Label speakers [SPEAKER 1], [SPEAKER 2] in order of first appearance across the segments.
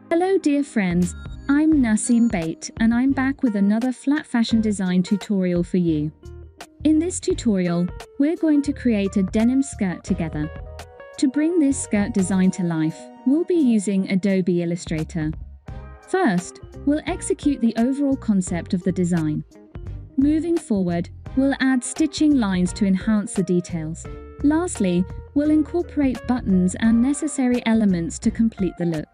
[SPEAKER 1] Hello dear friends, I'm Naseem Bait and I'm back with another flat fashion design tutorial for you. In this tutorial, we're going to create a denim skirt together. To bring this skirt design to life, we'll be using Adobe Illustrator. First, we'll execute the overall concept of the design. Moving forward, we'll add stitching lines to enhance the details. Lastly, we'll incorporate buttons and necessary elements to complete the look.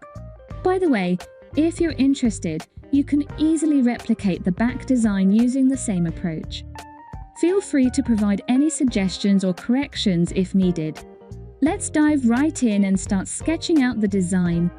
[SPEAKER 1] By the way, if you're interested, you can easily replicate the back design using the same approach. Feel free to provide any suggestions or corrections if needed. Let's dive right in and start sketching out the design,